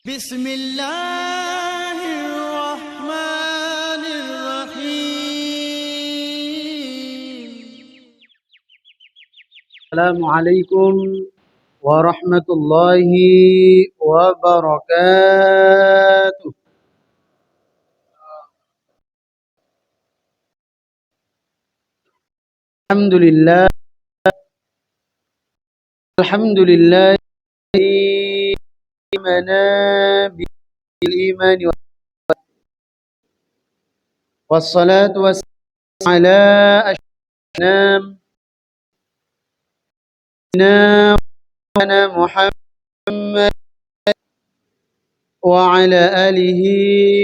بسم الله الرحمن الرحيم. السلام عليكم ورحمة الله وبركاته. الحمد لله إيمانا بالإيمان والصلاة والسلام على أشرف نبينا محمد وعلى آله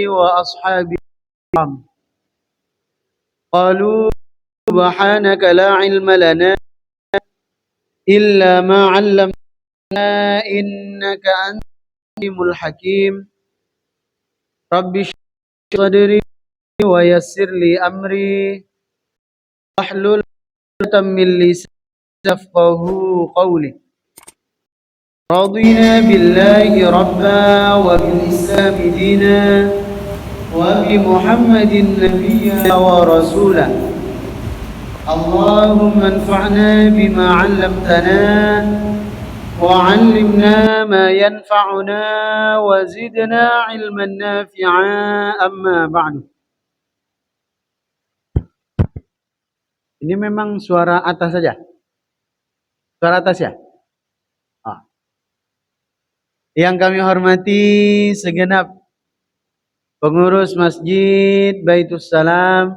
وأصحابه. قالوا سبحانك لا علم لنا إلا ما علمتنا إنك أنت العليم الحكيم. رب اشرح لي صدري ويسر لي أمري واحلل عقدة من لساني يفقهوا قولي. رضينا بالله ربا وبالإسلام دينا وبمحمد نبيا ورسولا. اللهم انفعنا بما علمتنا وعلمنا ما ينفعنا وزدنا علما نافعا. أما بعد. Ini memang suara atas saja. Suara atas ya? Yang kami hormati segenap pengurus Masjid Baitus Salam,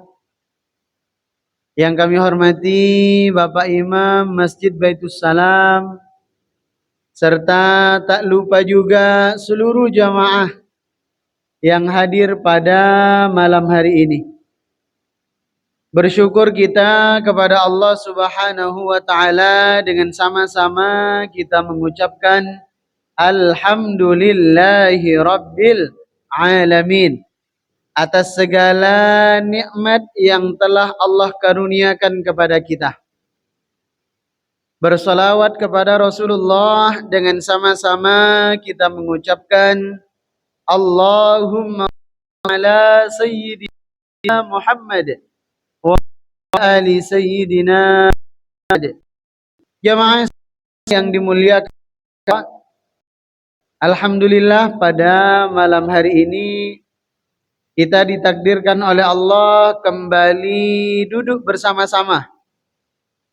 yang kami hormati Bapak Imam Masjid Baitus Salam, serta tak lupa juga seluruh jamaah yang hadir pada malam hari ini. Bersyukur kita kepada Allah Subhanahu wa Ta'ala dengan sama-sama kita mengucapkan Alhamdulillahi Rabbil Alamin atas segala nikmat yang telah Allah karuniakan kepada kita. Bersalawat kepada Rasulullah dengan sama-sama kita mengucapkan Allahumma ala Sayyidina Muhammad wa ali Sayyidina Muhammad. Jamaah yang dimuliakan, alhamdulillah pada malam hari ini kita ditakdirkan oleh Allah kembali duduk bersama-sama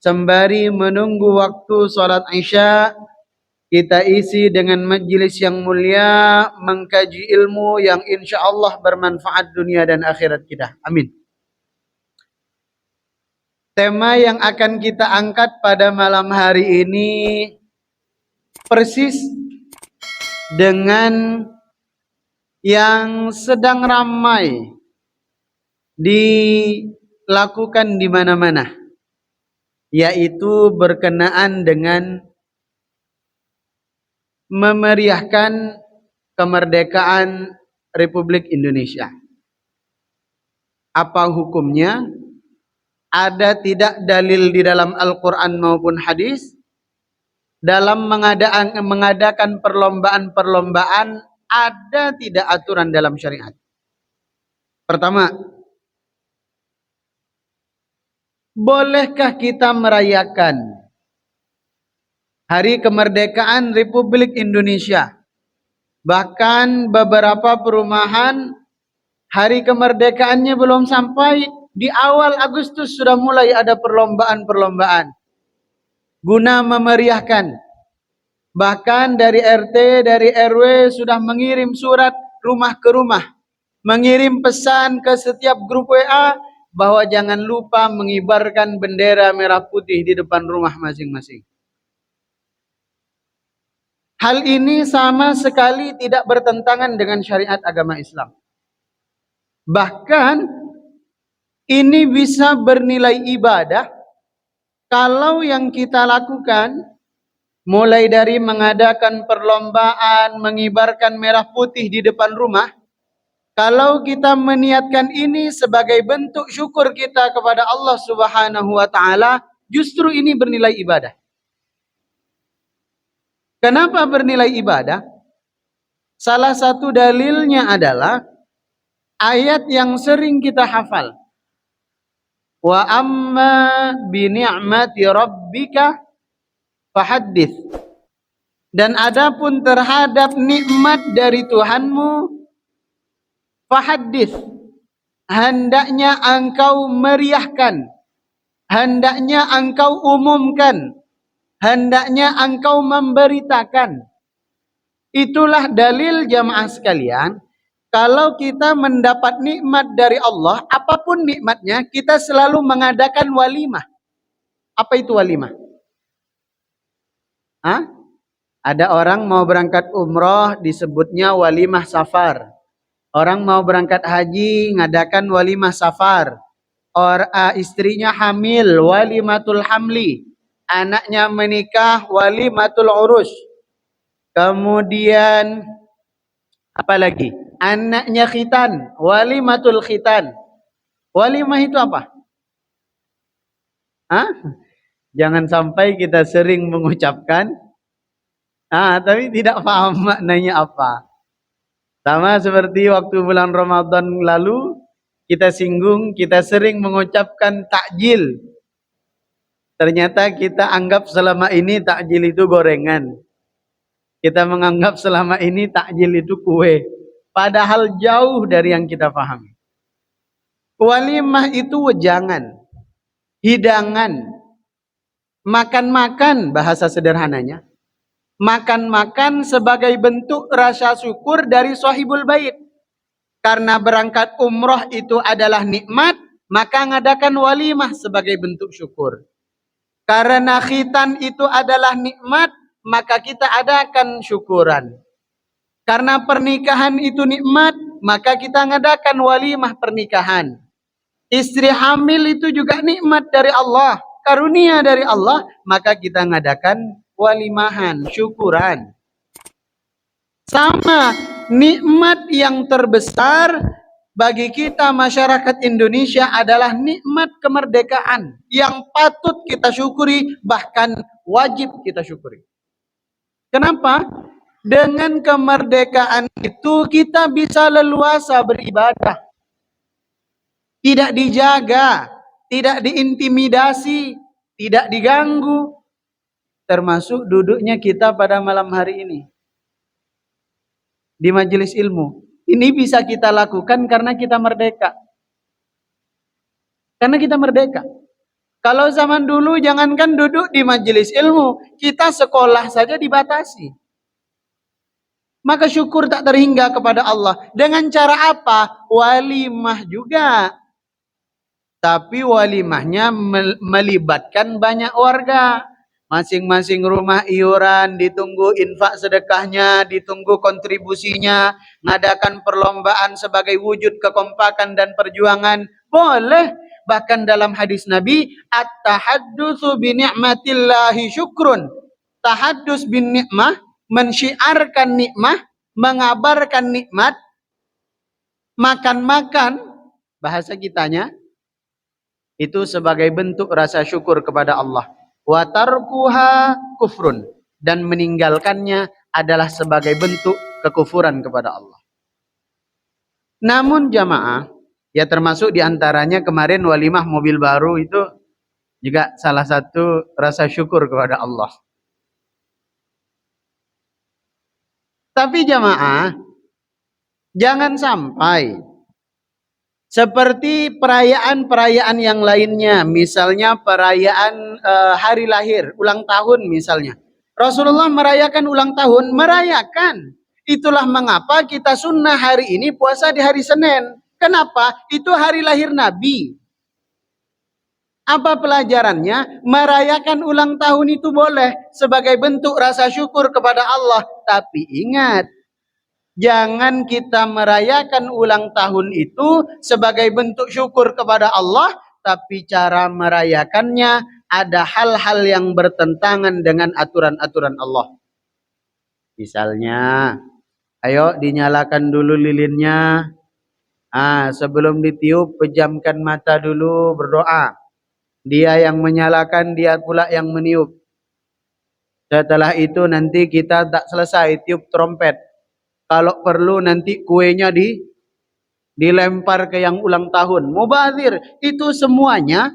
sembari menunggu waktu sholat Isya. Kita isi dengan majelis yang mulia, mengkaji ilmu yang insya Allah bermanfaat dunia dan akhirat kita. Amin. Tema yang akan kita angkat pada malam hari ini persis dengan yang sedang ramai dilakukan di mana-mana, yaitu berkenaan dengan memeriahkan kemerdekaan Republik Indonesia. Apa hukumnya? Ada tidak dalil di dalam Al-Quran maupun hadis dalam mengadakan perlombaan-perlombaan? Ada tidak aturan dalam syariat? Pertama, bolehkah kita merayakan Hari Kemerdekaan Republik Indonesia? Bahkan beberapa perumahan hari kemerdekaannya belum sampai, di awal Agustus sudah mulai ada perlombaan-perlombaan guna memeriahkan. Bahkan dari RT, dari RW sudah mengirim surat rumah ke rumah, mengirim pesan ke setiap grup WA bahwa jangan lupa mengibarkan bendera merah putih di depan rumah masing-masing. Hal ini sama sekali tidak bertentangan dengan syariat agama Islam. Bahkan ini bisa bernilai ibadah kalau yang kita lakukan mulai dari mengadakan perlombaan, mengibarkan merah putih di depan rumah. Kalau kita meniatkan ini sebagai bentuk syukur kita kepada Allah Subhanahu wa Ta'ala, justru ini bernilai ibadah. Kenapa bernilai ibadah? Salah satu dalilnya adalah ayat yang sering kita hafal. Wa amma bi ni'mati rabbika fahaddits. Dan adapun terhadap nikmat dari Tuhanmu, fahaddits, hendaknya engkau meriahkan, hendaknya engkau umumkan, hendaknya engkau memberitakan. Itulah dalil jamaah sekalian, kalau kita mendapat nikmat dari Allah, apapun nikmatnya, kita selalu mengadakan walimah. Apa itu walimah? Hah? Ada orang mau berangkat umroh disebutnya walimah safar. Orang mau berangkat haji ngadakan walimah safar. Istrinya hamil, walimatul hamli. Anaknya menikah, walimatul urus. Kemudian apa lagi? Anaknya khitan, walimatul khitan. Walimah itu apa? Hah? Jangan sampai kita sering mengucapkan, tapi tidak paham maknanya apa. Sama seperti waktu bulan Ramadan lalu, kita singgung, kita sering mengucapkan takjil. Ternyata kita anggap selama ini takjil itu gorengan. Kita menganggap selama ini takjil itu kue. Padahal jauh dari yang kita pahami. Walimah itu wejangan, hidangan, makan-makan bahasa sederhananya. Makan-makan sebagai bentuk rasa syukur dari sahibul bait. Karena berangkat umroh itu adalah nikmat, maka ngadakan walimah sebagai bentuk syukur. Karena khitan itu adalah nikmat, maka kita adakan syukuran. Karena pernikahan itu nikmat, maka kita ngadakan walimah pernikahan. Istri hamil itu juga nikmat dari Allah, karunia dari Allah, maka kita ngadakan walimahan, syukuran. Sama, nikmat yang terbesar bagi kita masyarakat Indonesia adalah nikmat kemerdekaan yang patut kita syukuri, bahkan wajib kita syukuri. Kenapa? Dengan kemerdekaan itu kita bisa leluasa beribadah. Tidak dijaga, tidak diintimidasi, tidak diganggu. Termasuk duduknya kita pada malam hari ini di majelis ilmu. Ini bisa kita lakukan karena kita merdeka. Karena kita merdeka. Kalau zaman dulu jangankan duduk di majelis ilmu, kita sekolah saja dibatasi. Maka syukur tak terhingga kepada Allah. Dengan cara apa? Walimah juga. Tapi walimahnya melibatkan banyak warga. Masing-masing rumah iuran, ditunggu infak sedekahnya, ditunggu kontribusinya, ngadakan perlombaan sebagai wujud kekompakan dan perjuangan. Boleh. Bahkan dalam hadis Nabi, at-tahaddutsu bi ni'matillahi syukrun. Tahaddus bin nikmah, mensyiarkan nikmah, mengabarkan nikmat, makan-makan, bahasa kitanya, itu sebagai bentuk rasa syukur kepada Allah. Wa tarkuha kufrun, dan meninggalkannya adalah sebagai bentuk kekufuran kepada Allah. Namun jamaah, ya termasuk diantaranya kemarin walimah mobil baru itu juga salah satu rasa syukur kepada Allah. Tapi jamaah, jangan sampai seperti perayaan-perayaan yang lainnya, misalnya perayaan hari lahir, ulang tahun misalnya. Rasulullah merayakan ulang tahun, merayakan. Itulah mengapa kita sunnah hari ini puasa di hari Senin. Kenapa? Itu hari lahir Nabi. Apa pelajarannya? Merayakan ulang tahun itu boleh sebagai bentuk rasa syukur kepada Allah. Tapi ingat, jangan kita merayakan ulang tahun itu sebagai bentuk syukur kepada Allah, tapi cara merayakannya ada hal-hal yang bertentangan dengan aturan-aturan Allah. Misalnya, ayo dinyalakan dulu lilinnya. Sebelum ditiup, pejamkan mata dulu, berdoa. Dia yang menyalakan, dia pula yang meniup. Setelah itu nanti kita tak selesai tiup trompet. Kalau perlu nanti kuenya dilempar ke yang ulang tahun. Mubazir, itu semuanya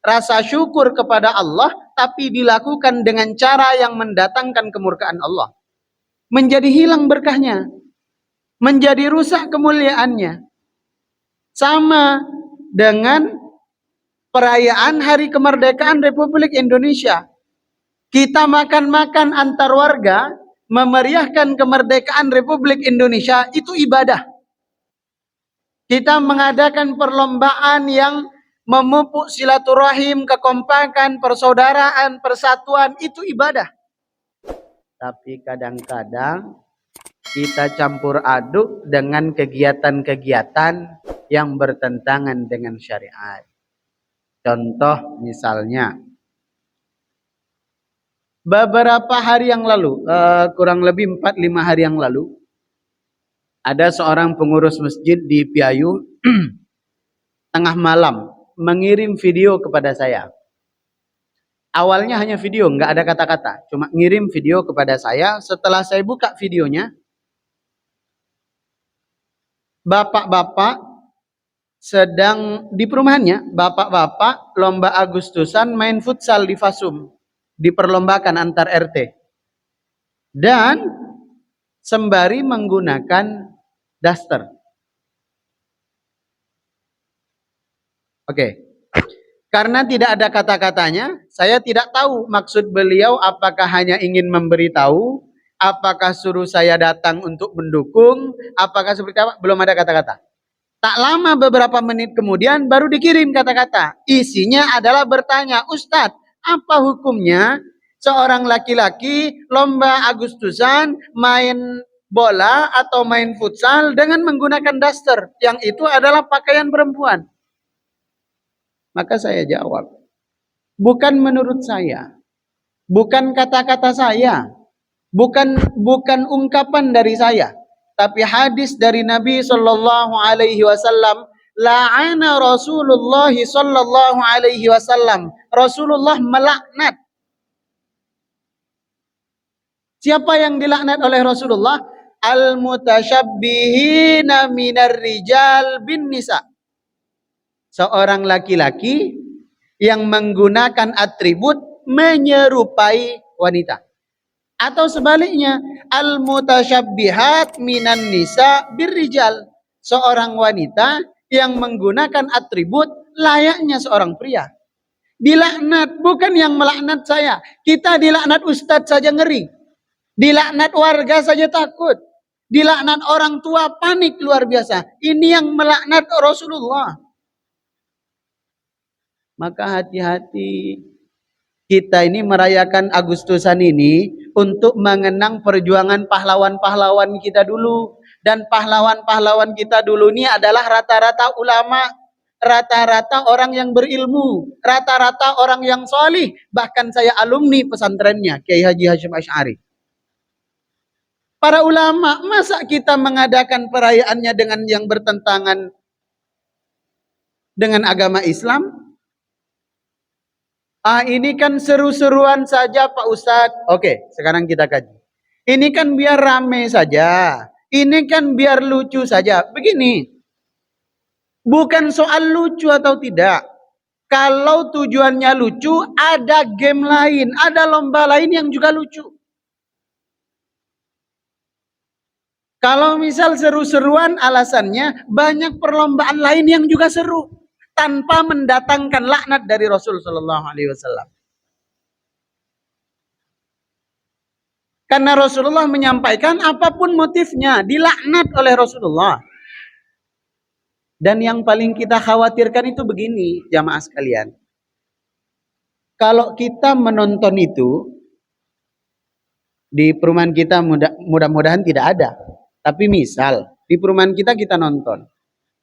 rasa syukur kepada Allah, tapi dilakukan dengan cara yang mendatangkan kemurkaan Allah. Menjadi hilang berkahnya, menjadi rusak kemuliaannya. Sama dengan perayaan Hari Kemerdekaan Republik Indonesia. Kita makan-makan antar warga, memeriahkan kemerdekaan Republik Indonesia, itu ibadah. Kita mengadakan perlombaan yang memupuk silaturahim, kekompakan, persaudaraan, persatuan, itu ibadah. Tapi kadang-kadang kita campur aduk dengan kegiatan-kegiatan yang bertentangan dengan syariat. Contoh misalnya, beberapa hari yang lalu, kurang lebih 4-5 hari yang lalu, ada seorang pengurus masjid di Piayu tengah malam mengirim video kepada saya. Awalnya hanya video, nggak ada kata-kata, cuma ngirim video kepada saya. Setelah saya buka videonya, bapak-bapak sedang di perumahannya, bapak-bapak lomba Agustusan main futsal di Fasum, diperlombakan antar RT, dan sembari menggunakan daster. Oke. Karena tidak ada kata-katanya, saya tidak tahu maksud beliau apakah hanya ingin memberitahu, apakah suruh saya datang untuk mendukung, apakah seperti apa, belum ada kata-kata. Tak lama beberapa menit kemudian baru dikirim kata-kata. Isinya adalah bertanya, Ustadz, apa hukumnya seorang laki-laki lomba Agustusan main bola atau main futsal dengan menggunakan daster, yang itu adalah pakaian perempuan? Maka saya jawab, bukan menurut saya, bukan kata-kata saya, bukan ungkapan dari saya, tapi hadis dari Nabi sallallahu alaihi wasallam. La'ana Rasulullah sallallahu alaihi wasallam. Rasulullah melaknat. Siapa yang dilaknat oleh Rasulullah? Al-mutasyabbihina minar rijal bin nisa. Seorang laki-laki yang menggunakan atribut menyerupai wanita. Atau sebaliknya, al-mutasyabbihat minan nisa birrijal. Seorang wanita yang menggunakan atribut layaknya seorang pria. Dilaknat, bukan yang melaknat saya. Kita dilaknat ustadz saja ngeri. Dilaknat warga saja takut. Dilaknat orang tua panik luar biasa. Ini yang melaknat Rasulullah. Maka hati-hati, kita ini merayakan Agustusan ini untuk mengenang perjuangan pahlawan-pahlawan kita dulu. Dan pahlawan-pahlawan kita dulu ini adalah rata-rata ulama, rata-rata orang yang berilmu, rata-rata orang yang solih. Bahkan saya alumni pesantrennya, Kiai Haji Hashim Asy'ari. Para ulama, masa kita mengadakan perayaannya dengan yang bertentangan dengan agama Islam? Ini kan seru-seruan saja Pak Ustadz. Oke, sekarang kita kaji. Ini kan biar rame saja. Ini kan biar lucu saja. Begini, bukan soal lucu atau tidak. Kalau tujuannya lucu, ada game lain, ada lomba lain yang juga lucu. Kalau misal seru-seruan, alasannya banyak perlombaan lain yang juga seru, tanpa mendatangkan laknat dari Rasul Sallallahu Alaihi Wasallam. Karena Rasulullah menyampaikan apapun motifnya dilaknat oleh Rasulullah. Dan yang paling kita khawatirkan itu begini, jamaah sekalian. Kalau kita menonton itu, di perumahan kita mudah-mudahan tidak ada. Tapi misal, di perumahan kita nonton.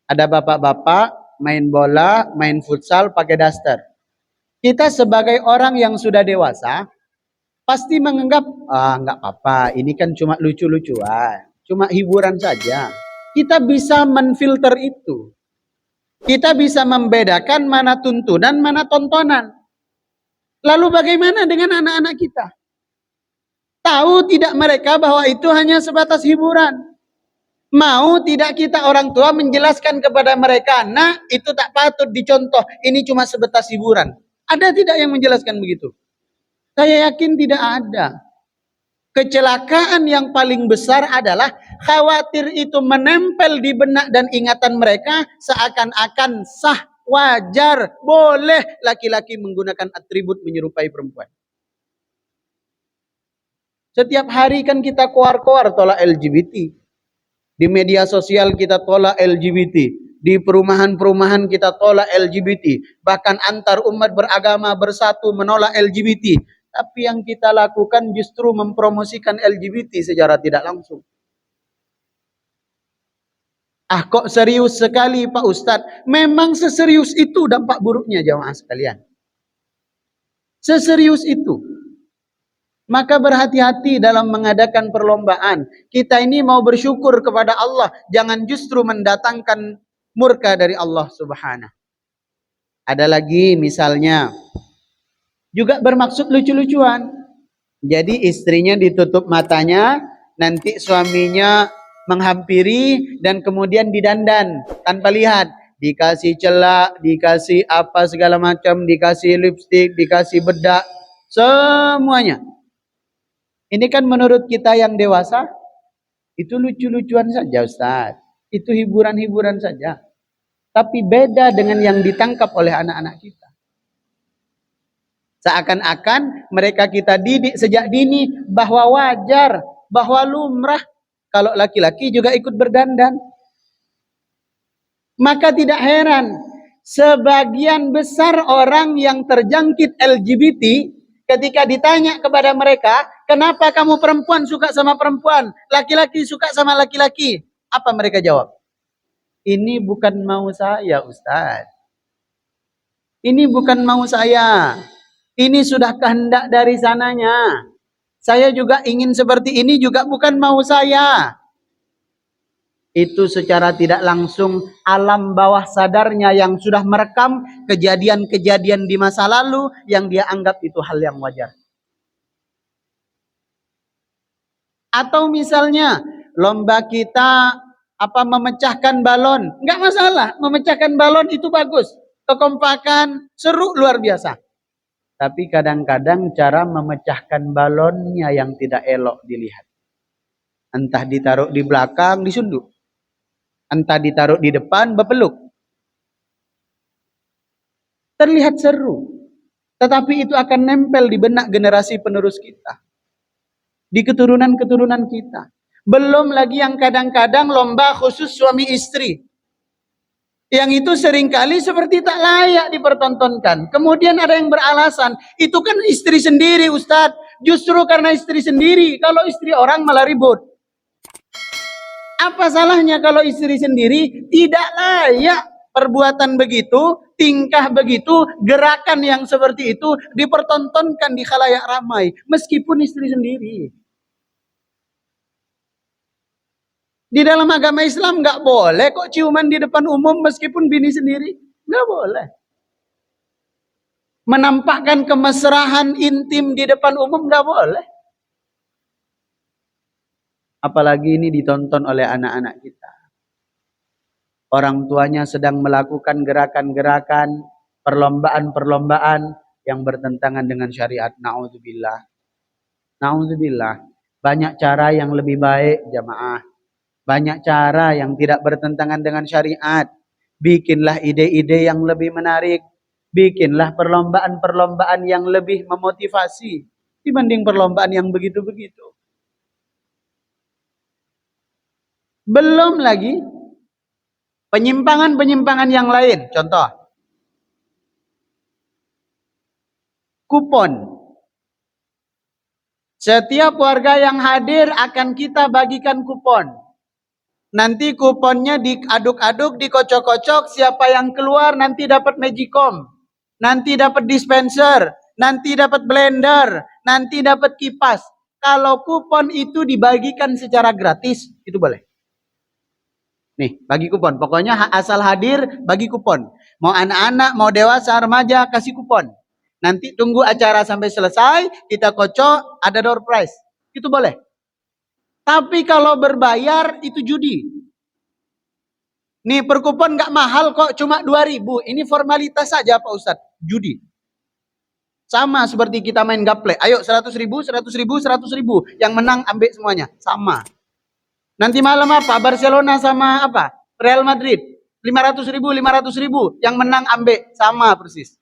Ada bapak-bapak main bola, main futsal pakai daster. Kita sebagai orang yang sudah dewasa pasti menganggap nggak apa-apa, ini kan cuma lucu-lucuan, cuma hiburan saja. Kita bisa menfilter itu. Kita bisa membedakan mana tuntunan, mana tontonan. Lalu bagaimana dengan anak-anak kita? Tahu tidak mereka bahwa itu hanya sebatas hiburan? Mau tidak kita orang tua menjelaskan kepada mereka, nah itu tak patut dicontoh, ini cuma sebatas hiburan. Ada tidak yang menjelaskan begitu? Saya yakin tidak ada. Kecelakaan yang paling besar adalah khawatir itu menempel di benak dan ingatan mereka seakan-akan sah, wajar, boleh laki-laki menggunakan atribut menyerupai perempuan. Setiap hari kan kita koar-koar tolak LGBT. Di media sosial kita tolak LGBT. Di perumahan-perumahan kita tolak LGBT. Bahkan antar umat beragama bersatu menolak LGBT. Tapi yang kita lakukan justru mempromosikan LGBT secara tidak langsung. Ah, kok serius sekali Pak Ustadz? Memang seserius itu dampak buruknya jamaah sekalian. Seserius itu. Maka berhati-hati dalam mengadakan perlombaan. Kita ini mau bersyukur kepada Allah. Jangan justru mendatangkan murka dari Allah Subhanahu. Ada lagi misalnya. Juga bermaksud lucu-lucuan. Jadi istrinya ditutup matanya. Nanti suaminya menghampiri dan kemudian didandan tanpa lihat. Dikasih celak, dikasih apa segala macam. Dikasih lipstik, dikasih bedak. Semuanya. Ini kan menurut kita yang dewasa, itu lucu-lucuan saja Ustaz. Itu hiburan-hiburan saja. Tapi beda dengan yang ditangkap oleh anak-anak kita. Seakan-akan mereka kita didik sejak dini bahwa wajar, bahwa lumrah kalau laki-laki juga ikut berdandan. Maka tidak heran, sebagian besar orang yang terjangkit LGBT ketika ditanya kepada mereka, kenapa kamu perempuan suka sama perempuan, laki-laki suka sama laki-laki? Apa mereka jawab? Ini bukan mau saya, Ustaz. Ini bukan mau saya. Ini sudah kehendak dari sananya. Saya juga ingin seperti ini juga bukan mau saya. Itu secara tidak langsung alam bawah sadarnya yang sudah merekam kejadian-kejadian di masa lalu yang dia anggap itu hal yang wajar. Atau misalnya lomba kita memecahkan balon, nggak masalah, memecahkan balon itu bagus, kekompakan, seru luar biasa. Tapi kadang-kadang cara memecahkan balonnya yang tidak elok dilihat. Entah ditaruh di belakang, disunduk. Entah ditaruh di depan, berpeluk. Terlihat seru. Tetapi itu akan nempel di benak generasi penerus kita. Di keturunan-keturunan kita. Belum lagi yang kadang-kadang lomba khusus suami istri. Yang itu seringkali seperti tak layak dipertontonkan. Kemudian ada yang beralasan, itu kan istri sendiri Ustadz. Justru karena istri sendiri, kalau istri orang malah ribut. Apa salahnya kalau istri sendiri? Tidak layak perbuatan begitu, tingkah begitu, gerakan yang seperti itu dipertontonkan di khalayak ramai. Meskipun istri sendiri. Di dalam agama Islam nggak boleh kok ciuman di depan umum meskipun bini sendiri. Nggak boleh. Menampakkan kemesraan intim di depan umum nggak boleh. Apalagi ini ditonton oleh anak-anak kita. Orang tuanya sedang melakukan gerakan-gerakan, perlombaan-perlombaan yang bertentangan dengan syariat. Na'udzubillah. Na'udzubillah. Banyak cara yang lebih baik jamaah. Banyak cara yang tidak bertentangan dengan syariat. Bikinlah ide-ide yang lebih menarik. Bikinlah perlombaan-perlombaan yang lebih memotivasi dibanding perlombaan yang begitu-begitu. Belum lagi penyimpangan-penyimpangan yang lain. Contoh. Kupon. Setiap warga yang hadir akan kita bagikan kupon. Nanti kuponnya diaduk-aduk, dikocok-kocok, siapa yang keluar nanti dapat magicom, nanti dapat dispenser, nanti dapat blender, nanti dapat kipas. Kalau kupon itu dibagikan secara gratis, itu boleh. Nih, bagi kupon. Pokoknya asal hadir, bagi kupon. Mau anak-anak, mau dewasa, remaja, kasih kupon. Nanti tunggu acara sampai selesai, kita kocok, ada door prize. Itu boleh. Tapi kalau berbayar itu judi. Nih perkupon nggak mahal kok, cuma 2.000. Ini formalitas saja Pak Ustadz. Judi. Sama seperti kita main gaple. Ayo 100.000, 100.000, 100.000. Yang menang ambil semuanya. Sama. Nanti malam apa? Barcelona sama apa? Real Madrid. 500.000, 500.000. Yang menang ambil. Sama persis.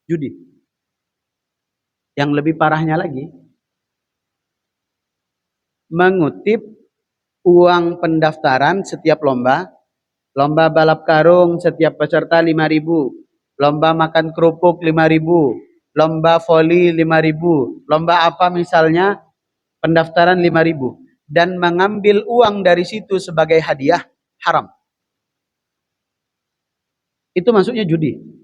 Judi. Yang lebih parahnya lagi, mengutip uang pendaftaran setiap lomba. Lomba balap karung setiap peserta 5.000. Lomba makan kerupuk 5.000. Lomba voli 5.000. Lomba apa misalnya, pendaftaran 5.000. Dan mengambil uang dari situ sebagai hadiah, haram. Itu maksudnya judi.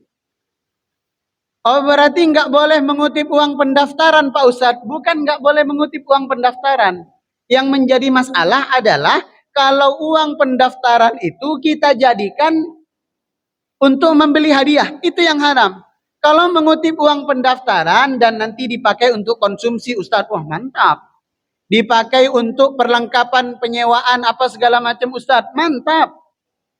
Oh berarti nggak boleh mengutip uang pendaftaran Pak Ustadz. Bukan nggak boleh mengutip uang pendaftaran. Yang menjadi masalah adalah kalau uang pendaftaran itu kita jadikan untuk membeli hadiah. Itu yang haram. Kalau mengutip uang pendaftaran dan nanti dipakai untuk konsumsi Ustadz, wah mantap. Dipakai untuk perlengkapan penyewaan apa segala macam Ustadz, mantap.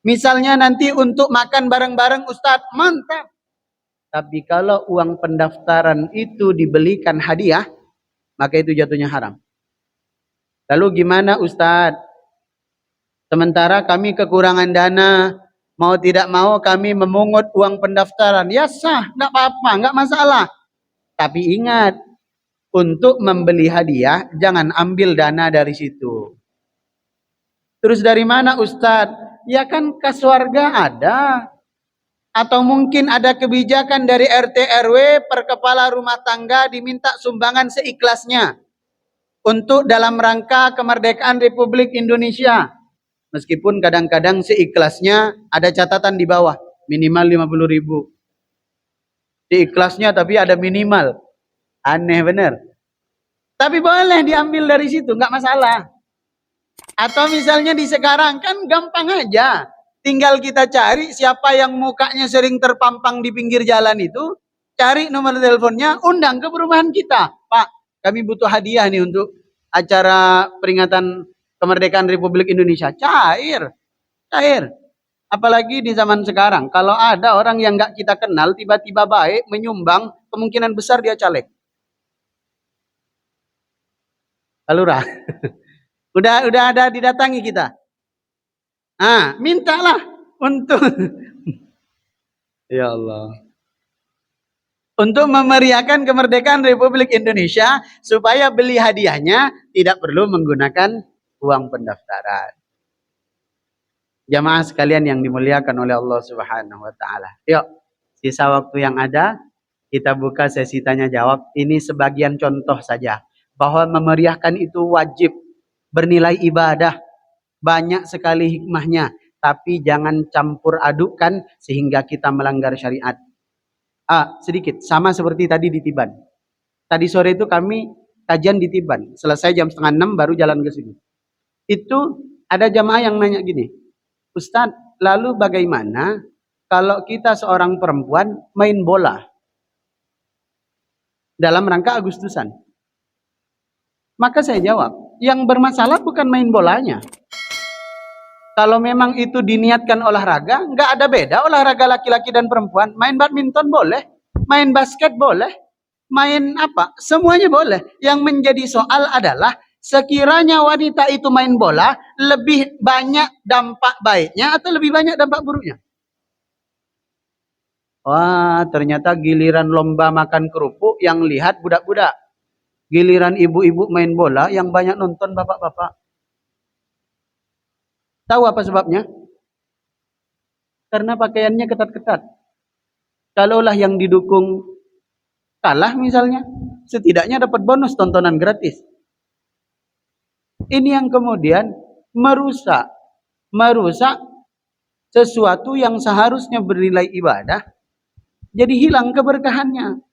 Misalnya nanti untuk makan bareng-bareng Ustadz, mantap. Tapi kalau uang pendaftaran itu dibelikan hadiah, maka itu jatuhnya haram. Lalu gimana Ustadz? Sementara kami kekurangan dana, mau tidak mau kami memungut uang pendaftaran. Ya sah, enggak apa-apa, enggak masalah. Tapi ingat, untuk membeli hadiah, jangan ambil dana dari situ. Terus dari mana Ustadz? Ya kan kas warga ada. Atau mungkin ada kebijakan dari RT RW per kepala rumah tangga diminta sumbangan seikhlasnya untuk dalam rangka kemerdekaan Republik Indonesia. Meskipun kadang-kadang seikhlasnya ada catatan di bawah, minimal 50.000. Seikhlasnya tapi ada minimal. Aneh bener. Tapi boleh diambil dari situ, nggak masalah. Atau misalnya di sekarang kan gampang aja. Tinggal kita cari siapa yang mukanya sering terpampang di pinggir jalan itu, cari nomor teleponnya, undang ke perumahan kita. Pak, kami butuh hadiah nih untuk acara peringatan kemerdekaan Republik Indonesia. Cair. Apalagi di zaman sekarang, kalau ada orang yang nggak kita kenal, tiba-tiba baik, menyumbang, kemungkinan besar dia caleg. Lurah. Udah ada didatangi kita. Mintalah untuk ya Allah. Untuk memeriahkan kemerdekaan Republik Indonesia supaya beli hadiahnya tidak perlu menggunakan uang pendaftaran. Jamaah sekalian yang dimuliakan oleh Allah Subhanahu wa taala. Yuk, sisa waktu yang ada kita buka sesi tanya jawab. Ini sebagian contoh saja bahwa memeriahkan itu wajib, bernilai ibadah. Banyak sekali hikmahnya, tapi jangan campur adukkan sehingga kita melanggar syariat. Sedikit, sama seperti tadi di Tiban. Tadi sore itu kami kajian di Tiban, selesai jam 5:30 baru jalan ke sini. Itu ada jamaah yang nanya gini, Ustadz, lalu bagaimana kalau kita seorang perempuan main bola dalam rangka Agustusan? Maka saya jawab, yang bermasalah bukan main bolanya. Kalau memang itu diniatkan olahraga, nggak ada beda olahraga laki-laki dan perempuan. Main badminton boleh, main basket boleh, main apa, semuanya boleh. Yang menjadi soal adalah sekiranya wanita itu main bola, lebih banyak dampak baiknya atau lebih banyak dampak buruknya? Wah, ternyata giliran lomba makan kerupuk yang lihat budak-budak. Giliran ibu-ibu main bola yang banyak nonton bapak-bapak. Tahu apa sebabnya? Karena pakaiannya ketat-ketat. Kalaulah yang didukung kalah misalnya, setidaknya dapat bonus tontonan gratis. Ini yang kemudian merusak sesuatu yang seharusnya bernilai ibadah, jadi hilang keberkahannya.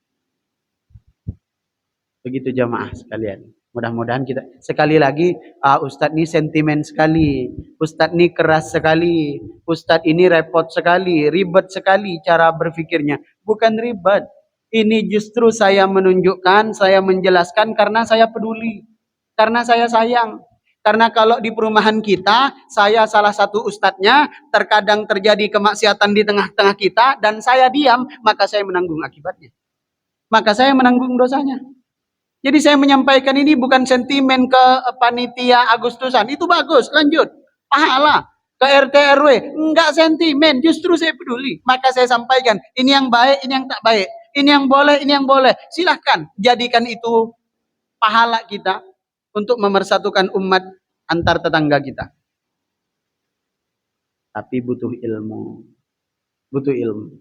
Begitu jamaah sekalian. Mudah-mudahan kita sekali lagi, Ustadz ini sentimen sekali, Ustadz ini keras sekali, Ustadz ini repot sekali, ribet sekali cara berpikirnya. Bukan ribet, ini justru saya menunjukkan, saya menjelaskan karena saya peduli, karena saya sayang, Karena kalau di perumahan kita, saya salah satu ustadznya, terkadang terjadi kemaksiatan di tengah-tengah kita, dan saya diam, maka saya menanggung akibatnya. Maka saya menanggung dosanya. Jadi saya menyampaikan ini bukan sentimen ke panitia Agustusan. Itu bagus, lanjut. Pahala. Ke RT RW. Enggak sentimen, justru saya peduli. Maka saya sampaikan, ini yang baik, ini yang tak baik. Ini yang boleh, ini yang boleh. Silahkan, jadikan itu pahala kita untuk memersatukan umat antar tetangga kita. Tapi butuh ilmu. Butuh ilmu.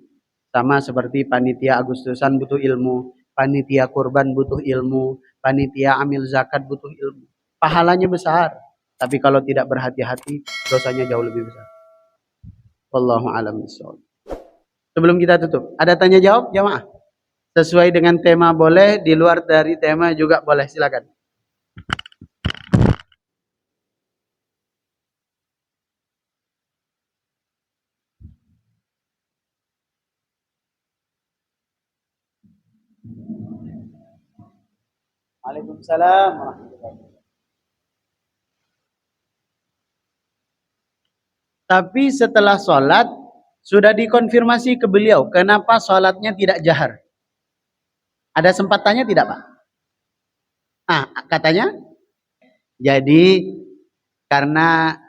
Sama seperti panitia Agustusan butuh ilmu, panitia kurban butuh ilmu, panitia amil zakat butuh ilmu. Pahalanya besar, tapi kalau tidak berhati-hati, dosanya jauh lebih besar. Wallahu a'lam bishawab. Sebelum kita tutup, ada tanya jawab jamaah? Sesuai dengan tema boleh, di luar dari tema juga boleh, silakan. Waalaikumsalam warahmatullahi wabarakatuh. Tapi setelah sholat, sudah dikonfirmasi ke beliau, kenapa sholatnya tidak jahar? Ada sempat tanya tidak, Pak? Ah, katanya, jadi karena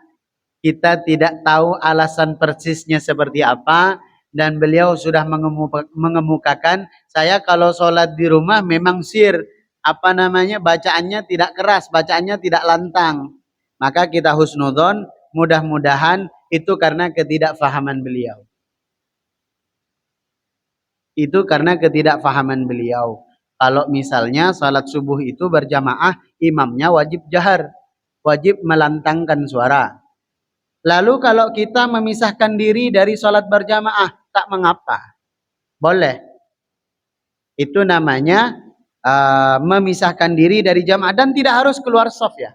kita tidak tahu alasan persisnya seperti apa, dan beliau sudah mengemukakan, saya kalau sholat di rumah memang bacaannya tidak keras, bacaannya tidak lantang. Maka kita husnudzon, mudah-mudahan itu karena ketidakfahaman beliau. Itu karena ketidakfahaman beliau. Kalau misalnya sholat subuh itu berjamaah, imamnya wajib jahar, wajib melantangkan suara. Lalu kalau kita memisahkan diri dari sholat berjamaah, tak mengapa. Boleh. Itu namanya memisahkan diri dari jamaah, dan tidak harus keluar shaf ya.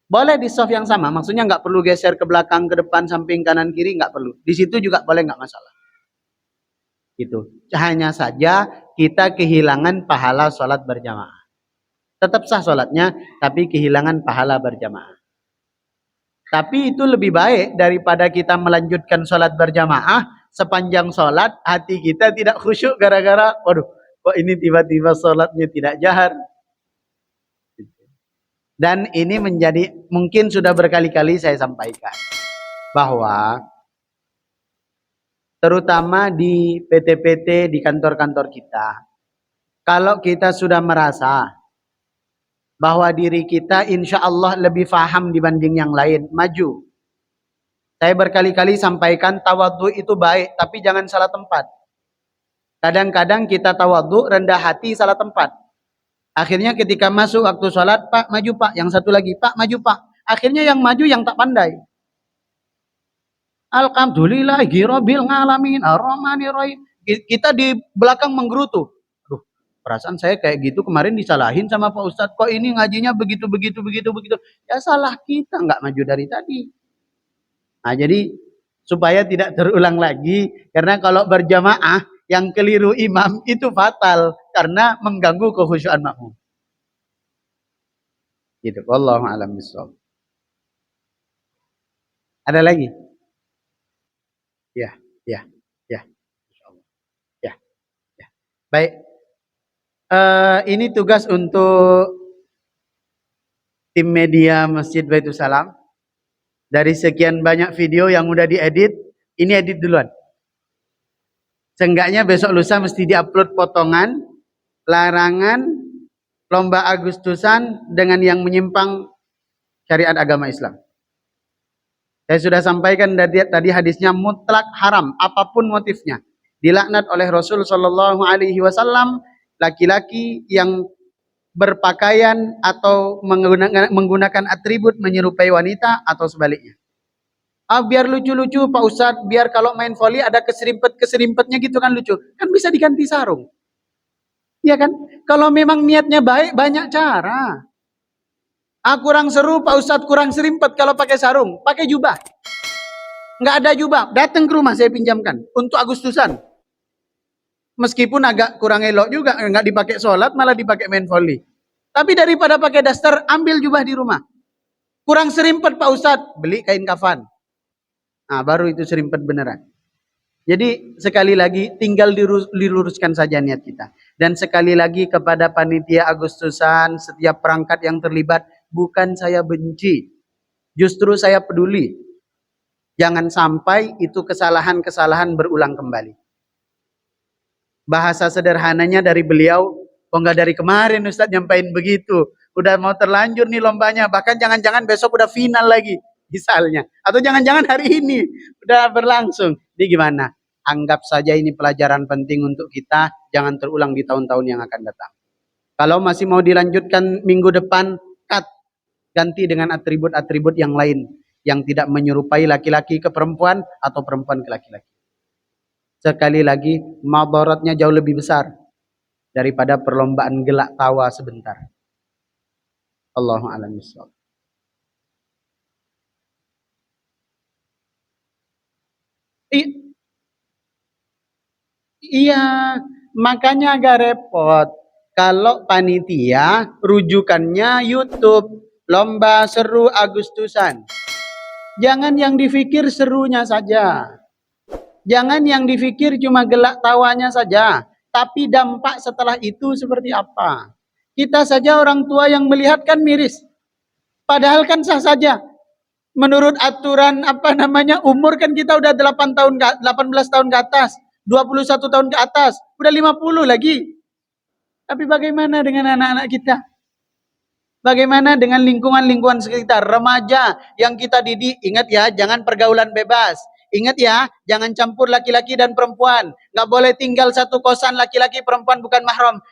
Boleh di shaf yang sama, maksudnya nggak perlu geser ke belakang, ke depan, samping, kanan, kiri, nggak perlu. Di situ juga boleh, nggak masalah. Gitu. Hanya saja kita kehilangan pahala sholat berjamaah. Tetap sah sholatnya, tapi kehilangan pahala berjamaah. Tapi itu lebih baik daripada kita melanjutkan sholat berjamaah, sepanjang sholat hati kita tidak khusyuk gara-gara, waduh, kok ini tiba-tiba sholatnya tidak jahar. Dan ini menjadi, mungkin sudah berkali-kali saya sampaikan, bahwa terutama di PT-PT, di kantor-kantor kita, kalau kita sudah merasa bahwa diri kita insya Allah lebih faham dibanding yang lain, maju. Saya berkali-kali sampaikan, tawadhu itu baik, tapi jangan salah tempat. Kadang-kadang kita tawadhu, rendah hati, salah tempat. Akhirnya ketika masuk waktu sholat, Pak maju Pak, yang satu lagi, Pak maju Pak. Akhirnya yang maju yang tak pandai. Alhamdulillah, Rabbil ngalamin, ar-Rahmanir-Rahim. Kita di belakang menggerutu. Perasaan saya kayak gitu kemarin disalahin sama Pak Ustadz, kok ini ngajinya begitu. Ya salah kita, nggak maju dari tadi. Nah jadi supaya tidak terulang lagi, karena kalau berjamaah yang keliru imam itu fatal karena mengganggu kekhusyuan makmum. Gitu. Wallahu a'lam bishawab. Ada lagi? Ya. Insyaallah. Ya. Baik. Ini tugas untuk tim media Masjid Baitul Salam. Dari sekian banyak video yang udah diedit, ini edit duluan. Seenggaknya besok lusa mesti diupload potongan larangan lomba Agustusan dengan yang menyimpang syariat agama Islam. Saya sudah sampaikan tadi hadisnya mutlak haram, apapun motifnya. Dilaknat oleh Rasul Shallallahu Alaihi Wasallam laki-laki yang berpakaian atau menggunakan atribut menyerupai wanita atau sebaliknya. Biar lucu-lucu Pak Ustadz, biar kalau main voli ada keserimpetnya gitu kan lucu. Kan bisa diganti sarung. Ya kan? Kalau memang niatnya baik, banyak cara. Kurang seru Pak Ustadz, kurang serimpet kalau pakai sarung, pakai jubah. Nggak ada jubah, datang ke rumah saya pinjamkan untuk Agustusan. Meskipun agak kurang elok juga, nggak dipakai sholat, malah dipakai main volley. Tapi daripada pakai daster, ambil jubah di rumah. Kurang serimpet Pak Ustadz, beli kain kafan. Nah, baru itu serimpet beneran. Jadi sekali lagi tinggal diluruskan saja niat kita. Dan sekali lagi kepada panitia Agustusan, setiap perangkat yang terlibat, bukan saya benci. Justru saya peduli. Jangan sampai itu kesalahan-kesalahan berulang kembali. Bahasa sederhananya dari beliau, kok nggak dari kemarin Ustadz nyampain begitu. Udah mau terlanjur nih lombanya, bahkan jangan-jangan besok udah final lagi misalnya. Atau jangan-jangan hari ini udah berlangsung. Jadi gimana? Anggap saja ini pelajaran penting untuk kita, jangan terulang di tahun-tahun yang akan datang. Kalau masih mau dilanjutkan minggu depan, cut. Ganti dengan atribut-atribut yang lain, yang tidak menyerupai laki-laki ke perempuan atau perempuan ke laki-laki. Sekali lagi, madaratnya jauh lebih besar daripada perlombaan gelak tawa sebentar. Allahu a'lam bishawab. Iya, makanya agak repot. Kalau panitia rujukannya YouTube, lomba seru Agustusan. Jangan yang dipikir serunya saja. Jangan yang dipikir cuma gelak tawanya saja. Tapi dampak setelah itu seperti apa? Kita saja orang tua yang melihat kan miris. Padahal kan sah saja. Menurut aturan umur kan kita udah 18 tahun ke atas, 21 tahun ke atas, udah 50 lagi. Tapi bagaimana dengan anak-anak kita? Bagaimana dengan lingkungan-lingkungan sekitar, remaja yang kita didik? Ingat ya, jangan pergaulan bebas. Ingat ya, jangan campur laki-laki dan perempuan. Nggak boleh tinggal satu kosan laki-laki, perempuan bukan mahram.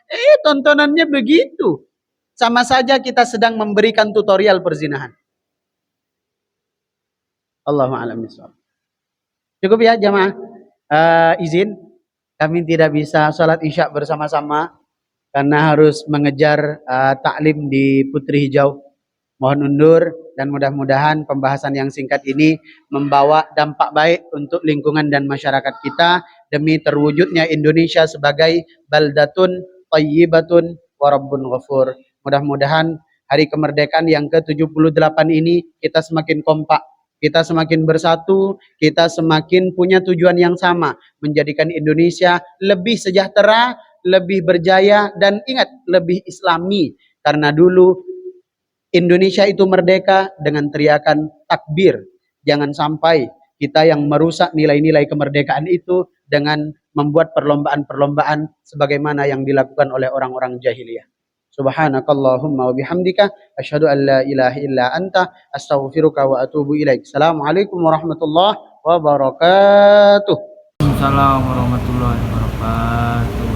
Tontonannya begitu. Sama saja kita sedang memberikan tutorial perzinahan. Allahu a'lam bishawab. Cukup ya jamaah. Izin kami tidak bisa sholat isya bersama-sama karena harus mengejar taklim di Putri Hijau. Mohon undur dan mudah-mudahan pembahasan yang singkat ini membawa dampak baik untuk lingkungan dan masyarakat kita demi terwujudnya Indonesia sebagai baldatun thayyibatun wa rabbun ghafur. Mudah-mudahan hari kemerdekaan yang ke-78 ini kita semakin kompak. Kita semakin bersatu, kita semakin punya tujuan yang sama, menjadikan Indonesia lebih sejahtera, lebih berjaya, dan ingat, lebih islami. Karena dulu Indonesia itu merdeka dengan teriakan takbir. Jangan sampai kita yang merusak nilai-nilai kemerdekaan itu dengan membuat perlombaan-perlombaan sebagaimana yang dilakukan oleh orang-orang jahiliyah. Subhanakallahumma wa bihamdika asyhadu an la ilaha illa anta astaghfiruka wa atubu ilaik. Assalamualaikum warahmatullahi wabarakatuh. Assalamualaikum warahmatullahi wabarakatuh.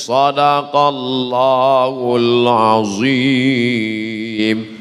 Sadaqallahul azim.